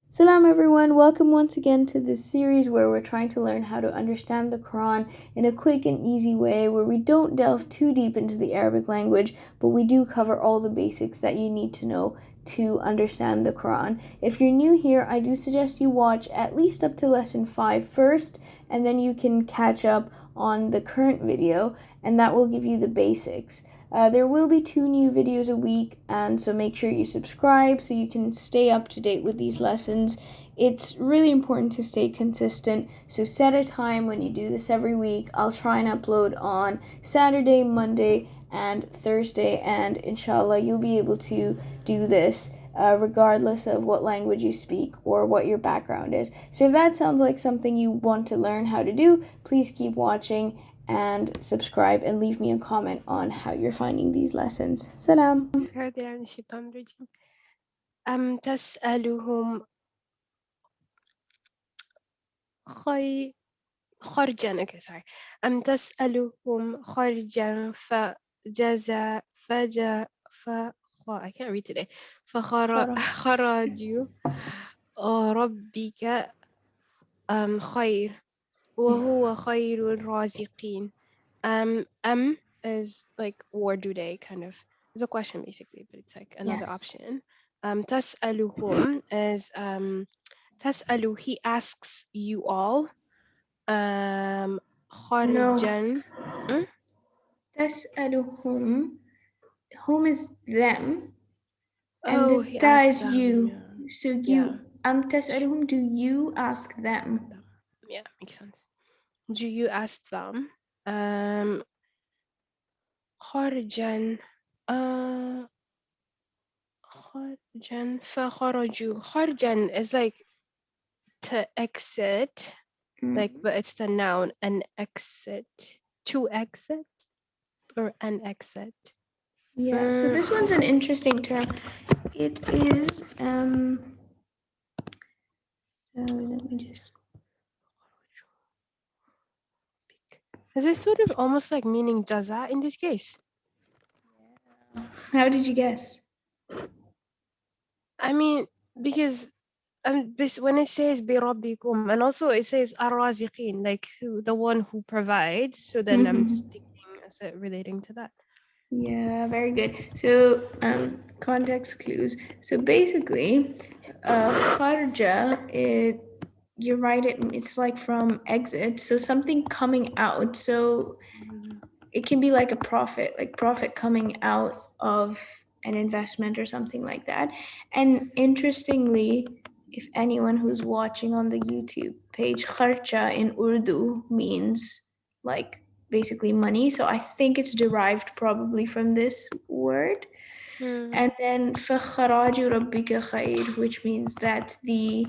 Salam everyone, welcome once again to this series where we're trying to learn how to understand the Quran in a quick and easy way where we don't delve too deep into the Arabic language, but we do cover all the basics that you need to know to understand the Quran. If you're new here, I do suggest you watch at least up to lesson 5 first, and then you can catch up on the current video, and that will give you the basics. There will be 2 new videos a week, and so make sure you subscribe so you can stay up to date with these lessons. It's really important to stay consistent, so set a time when you do this every week. I'll try and upload on Saturday, Monday, and Thursday, and inshallah, you'll be able to do this regardless of what language you speak or what your background is. So if that sounds like something you want to learn how to do, please keep watching and subscribe and leave me a comment on how you're finding these lessons. Salam. أعوذ بالله من الشيطان الرجيم. أم تسألهم خي... خرجا okay sorry أم تسألهم خرجا فجا I can't read today خرج. خرجوا ربك خير وهو خير الرازقين. Is like or do they kind of it's a question basically, but it's like another Yes. option. تسألهم is تسأل he asks you all. No. خارجا. تسألهم. Whom is them? And Oh, the he ta asked is them. you. Yeah. So Yeah. you. تسألهم, do you ask them? Yeah, makes sense. Do you ask them? خارجا. خارجا فخرجوا. خارجا is like to exit, like, but it's the noun, an exit, to exit, or an exit. Yeah, so this one's an interesting term. It is, so let me just. Is this sort of almost like meaning jaza in this case? How did you guess? I mean, because when it says birabbikum, and also it says ar-raziqin, like the one who provides, so then I'm just thinking as it relating to that. Yeah, very good. So, context clues. So basically, kharja, you're right, it's like from exit. So something coming out. So it can be like a profit, like profit coming out of an investment or something like that. And interestingly, if anyone who's watching on the YouTube page, kharcha in Urdu means like basically money. So I think it's derived probably from this word. And then فَخَرَاجُ رَبِّكَ خَيْرٌ, which means that the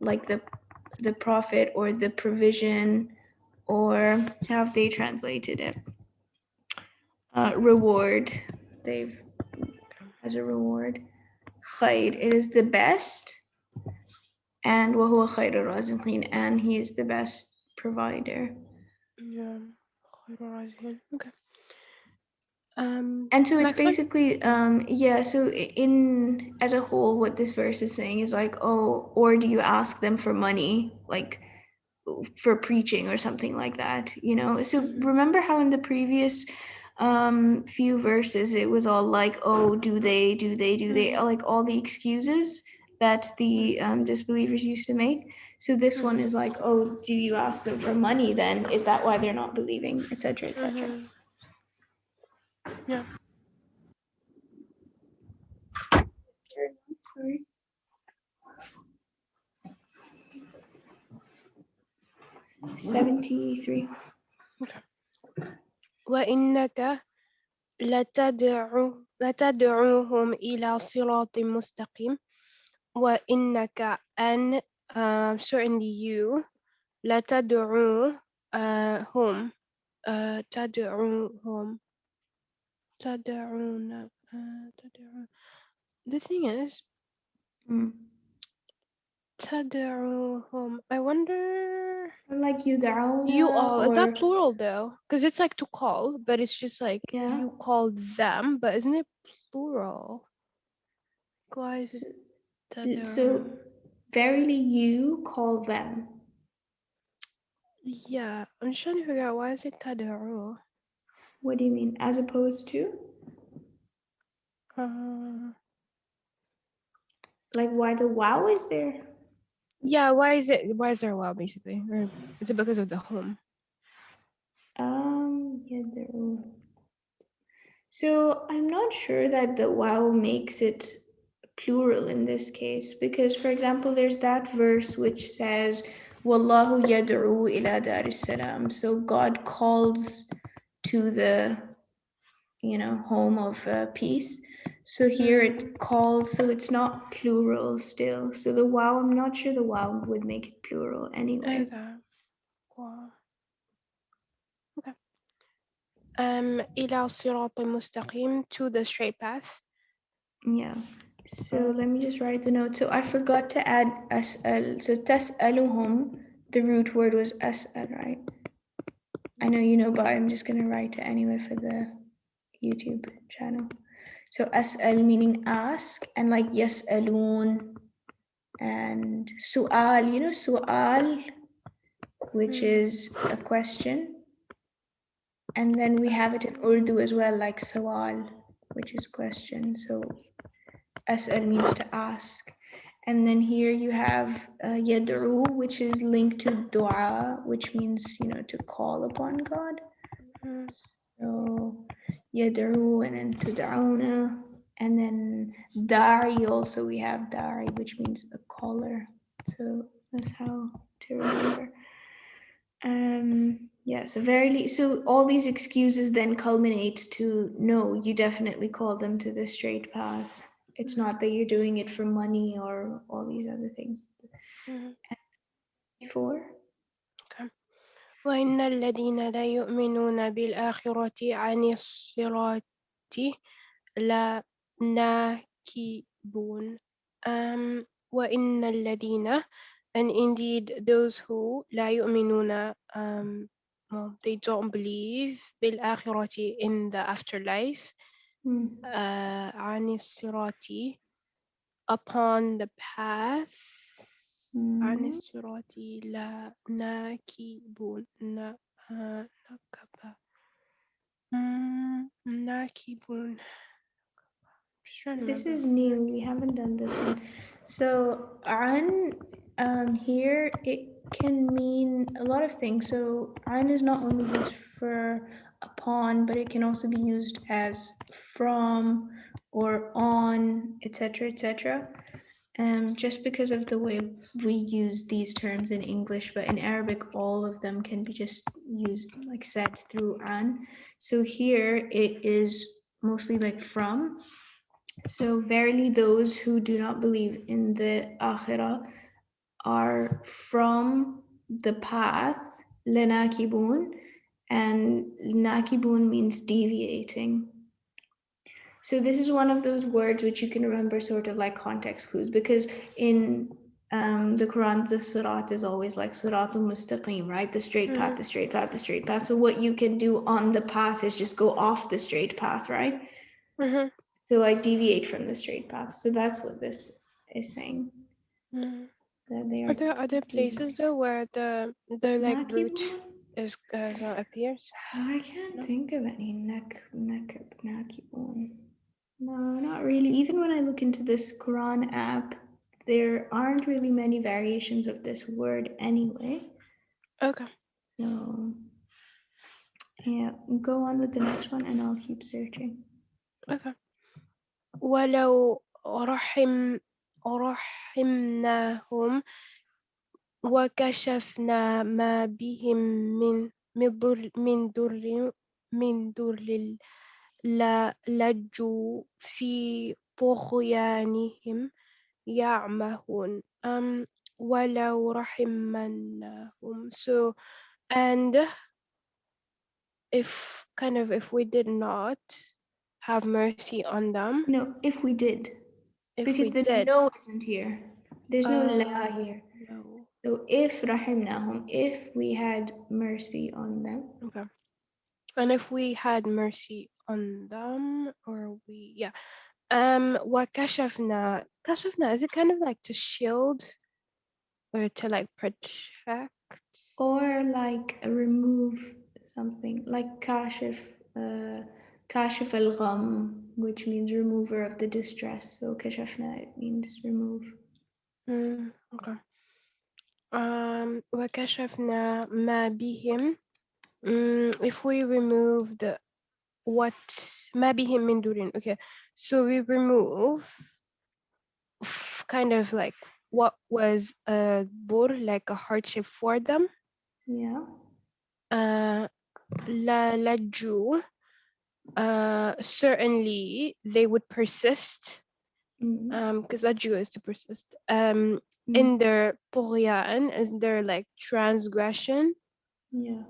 like the profit or the provision, or how have they translated it? Reward. They've as a reward. Khair. It is the best. And وَهُوَ خَيْرُ الرَّازِقِينَ. And he is the best provider. Yeah. Okay. And so it's Next one. basically, yeah, so in as a whole, what this verse is saying is like, oh, or do you ask them for money, like for preaching or something like that, you know? So remember how in the previous few verses it was all like, oh, do they, like all the excuses that the disbelievers used to make. So this one is like, oh, do you ask them for money then? Is that why they're not believing, etc., etc.? Yeah. Sorry. 73. Okay. وإنك لتدعوهم إلى صراط مستقيم. وإنك and certainly you لتدعوهم تدعوهم تدعون تدعون. The thing is تدعوهم. I wonder. Like You يدعون, all, is that or plural though? Because it's like to call, but it's just like yeah. you called them, but isn't it plural? Why is it So تدعون? Verily you call them. Yeah, I'm just trying to figure out why is it tad'u? What do you mean? As opposed to? Uh, Like why the wow is there? yeah, why is there a wow basically? Or is it because of the home? Yad'u. So I'm not sure that the wow makes it plural in this case because, for example, there's that verse which says, "Wallahu yad'u ila daris salam." So God calls to the home of peace. So here it calls, so it's not plural still. So the wow, I'm not sure the wow would make it plural anyway. Okay. Wow. Okay. إلى صراط مستقيم, to the straight path. Yeah. So let me just write the note. So I forgot to add as'al. So tas'aluhum, the root word was as'al, right? I know you know, but I'm just gonna write it anyway for the YouTube channel. So as'al meaning ask, and like yas'alun and su'al, su'al, which is a question. And then we have it in Urdu as well, like sawal, which is question. So as'al means to ask. And then here you have yad'u, which is linked to dua, which means, to call upon God. So yad'u and then tud'auna. And then dari also, we have dari, which means a caller. So that's how to remember. Yeah, so all these excuses then culminate to no, you definitely call them to the straight path. It's not that you're doing it for money or all these other things. Before? Okay. وإن الذين لا يؤمنون بالآخرة عن الصراط لناكبون. وإن الذين, and indeed those who لا يؤمنون, well, they don't believe بالآخرة, in the afterlife, عن الصراط, upon the path, عن الصراط لناكبون. نكب. ناكبون. Just trying to This remember. is new. We haven't done this one. So an here it can mean a lot of things. So an is not only used for upon, but it can also be used as from or on, etc., etc. Just because of the way we use these terms in English, but in Arabic, all of them can be just used like said through an. So here it is mostly like from. So verily those who do not believe in the akhirah are from the path, lenakibun, and nakibun means deviating. So this is one of those words which you can remember sort of like context clues, because in the Quran, the surat is always like suratul mustaqim, right? The straight path, the straight path, the straight path. So what you can do on the path is just go off the straight path, right? So like deviate from the straight path. So that's what this is saying. That they Are there other places though where the like root Nakibun? is appears? I can't think of any nakibun. No, not really. Even when I look into this Quran app, there aren't really many variations of this word anyway. Okay. So yeah, go on with the next one and I'll keep searching. Okay. ولو رحمناهم وكشفنا ما بهم من ضر لجوا في طغيانهم يعمهون. ولو رحمناهم. So, and if we did not have mercy on them, No, if we did. if Because we the did, no isn't here. There's no la here. no. So if rahimnahum, if we had mercy on them. Okay. And if we had mercy on them, or yeah. What kashafna, is it kind of like to shield? or to like protect. Or like remove something, like kashif al-gham, which means remover of the distress. So kashafna, it means remove. Okay. وكشفنا ما بهم. If we remove the what ما بهم من دور. Okay, so we remove kind of like what was a bur, like a hardship for them. Yeah. لا لجوا. Certainly they would persist. Because laju is to persist. In their طغيان, in their like transgression. Yeah.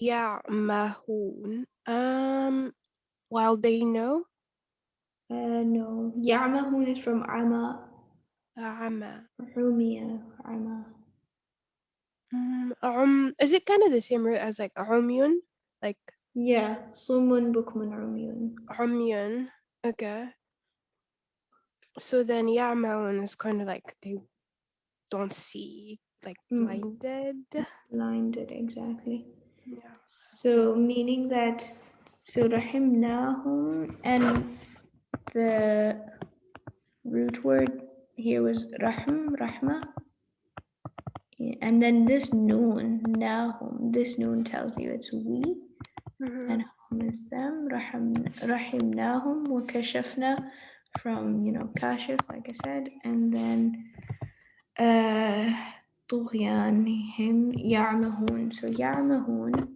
يعمهون. While they know. No. Ya'mahun is from ama. عمى. Rumiya. Ama. Is it kind of the same root as like عميون? Like Yeah. Sumun bukmun rumiyun. عميون. Okay. So then يعمهون is kind of like they don't see, like blinded. Blinded, exactly. Yeah. So meaning that, so rahimnahum, and the root word here was rahma, and then this noon, nahum, this noon tells you it's we, and hum is them. Rahimnahum wa kashafna, from kashif, like I said, and then طغيانهم يعمهون. So يعمهون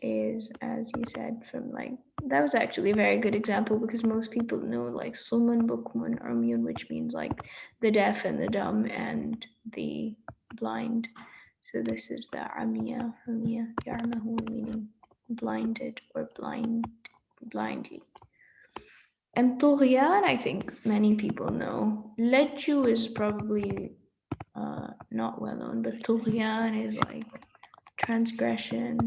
is, as you said, from like, that was actually a very good example, because most people know like sumun, bukmun, umyun, which means like the deaf and the dumb and the blind. So this is the amiya, yarmahun, meaning blinded or blindly. And tughyan, I think many people know. Lechu is probably not well known, but tughyan is like transgression.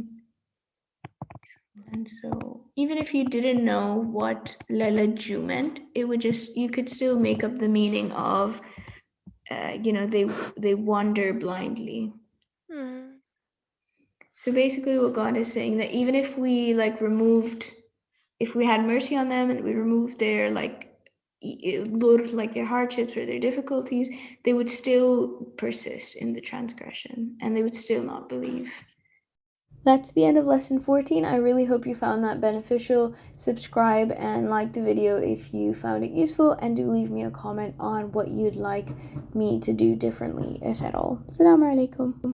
And so even if you didn't know what lelaju meant, it would just, you could still make up the meaning of, they wander blindly. So basically what God is saying, that even if we if we had mercy on them and we removed their their hardships or their difficulties, they would still persist in the transgression and they would still not believe. That's the end of lesson 14. I really hope you found that beneficial. Subscribe and like the video if you found it useful, and do leave me a comment on what you'd like me to do differently, if at all. Assalamu alaikum.